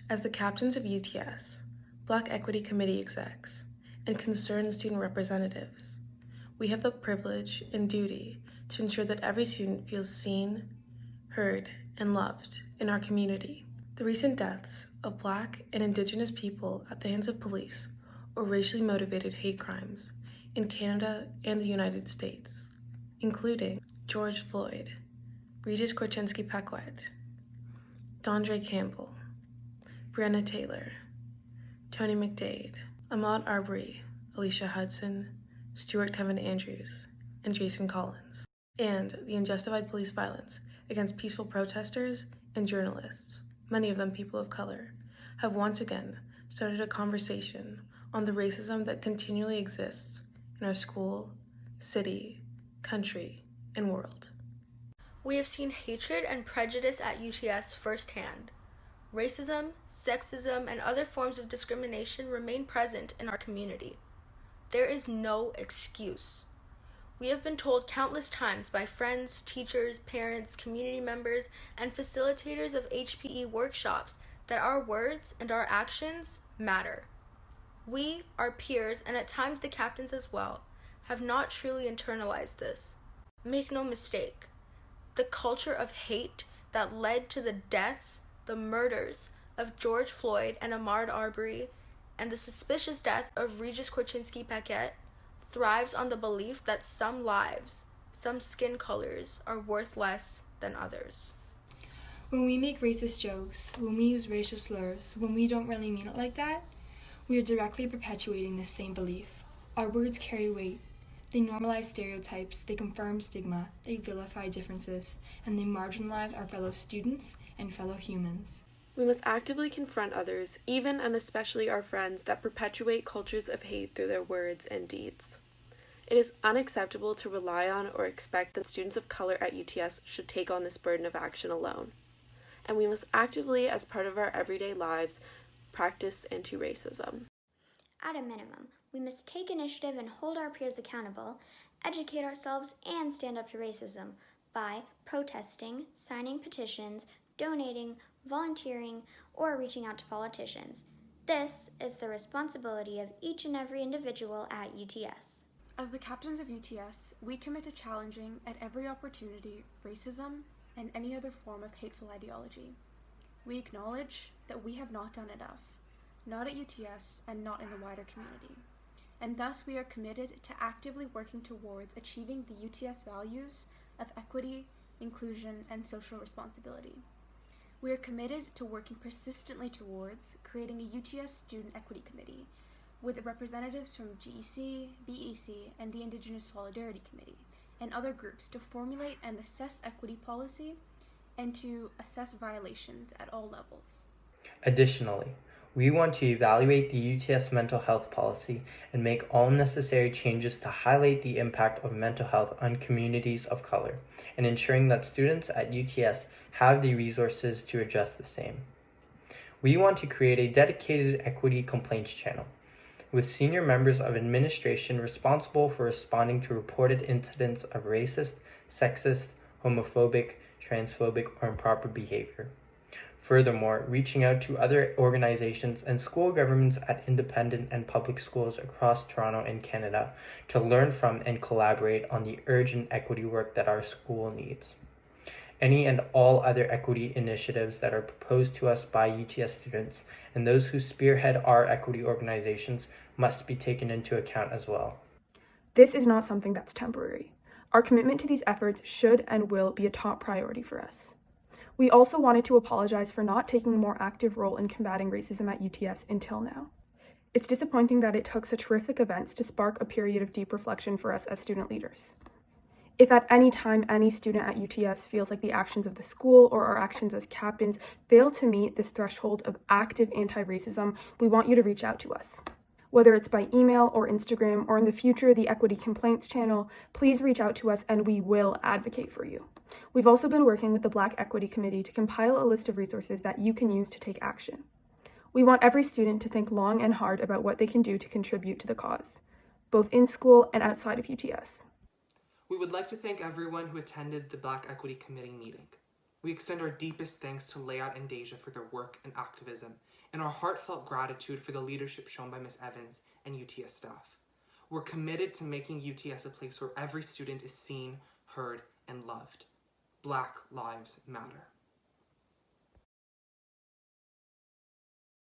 As the captains of UTS, Black Equity Committee execs, and concerned student representatives, we have the privilege and duty to ensure that every student feels seen, heard, and loved in our community. The recent deaths of Black and Indigenous people at the hands of police or racially motivated hate crimes in Canada and the United States, including George Floyd, Regis Korchinski-Paquette, Dondre Campbell, Breonna Taylor, Tony McDade, Ahmaud Arbery, Alicia Hudson, Stuart Kevin Andrews, and Jason Collins, and the unjustified police violence against peaceful protesters and journalists, many of them people of color, have once again started a conversation on the racism that continually exists in our school, city, country, and world. We have seen hatred and prejudice at UTS firsthand. Racism, sexism, and other forms of discrimination remain present in our community. There is no excuse. We have been told countless times by friends, teachers, parents, community members, and facilitators of HPE workshops that our words and our actions matter. We, our peers, and at times the captains as well, have not truly internalized this. Make no mistake, the culture of hate that led to the deaths, the murders of George Floyd and Ahmaud Arbery, and the suspicious death of Regis Korchinski-Paquette thrives on the belief that some lives, some skin colors are worth less than others. When we make racist jokes, when we use racial slurs, when we don't really mean it like that, we are directly perpetuating this same belief. Our words carry weight. They normalize stereotypes, they confirm stigma, they vilify differences, and they marginalize our fellow students and fellow humans. We must actively confront others, even and especially our friends, that perpetuate cultures of hate through their words and deeds. It is unacceptable to rely on or expect that students of color at UTS should take on this burden of action alone. And we must actively, as part of our everyday lives, practice anti-racism. At a minimum, we must take initiative and hold our peers accountable, educate ourselves, and stand up to racism by protesting, signing petitions, donating, volunteering, or reaching out to politicians. This is the responsibility of each and every individual at UTS. As the captains of UTS, we commit to challenging at every opportunity racism and any other form of hateful ideology. We acknowledge that we have not done enough, not at UTS and not in the wider community, and thus we are committed to actively working towards achieving the UTS values of equity, inclusion, and social responsibility. We are committed to working persistently towards creating a UTS Student Equity Committee with representatives from GEC, BEC, and the Indigenous Solidarity Committee, and other groups to formulate and assess equity policy and to assess violations at all levels. Additionally, we want to evaluate the UTS mental health policy and make all necessary changes to highlight the impact of mental health on communities of color and ensuring that students at UTS have the resources to address the same. We want to create a dedicated equity complaints channel with senior members of administration responsible for responding to reported incidents of racist, sexist, homophobic, transphobic, or improper behavior. Furthermore, reaching out to other organizations and school governments at independent and public schools across Toronto and Canada to learn from and collaborate on the urgent equity work that our school needs. Any and all other equity initiatives that are proposed to us by UTS students and those who spearhead our equity organizations must be taken into account as well. This is not something that's temporary. Our commitment to these efforts should and will be a top priority for us. We also wanted to apologize for not taking a more active role in combating racism at UTS until now. It's disappointing that it took such horrific events to spark a period of deep reflection for us as student leaders. If at any time any student at UTS feels like the actions of the school or our actions as captains fail to meet this threshold of active anti-racism, we want you to reach out to us. Whether it's by email or Instagram or in the future the Equity Complaints channel, please reach out to us and we will advocate for you. We've also been working with the Black Equity Committee to compile a list of resources that you can use to take action. We want every student to think long and hard about what they can do to contribute to the cause, both in school and outside of UTS. We would like to thank everyone who attended the Black Equity Committee meeting. We extend our deepest thanks to Layat and Deja for their work and activism, and our heartfelt gratitude for the leadership shown by Ms. Evans and UTS staff. We're committed to making UTS a place where every student is seen, heard, and loved. Black Lives Matter.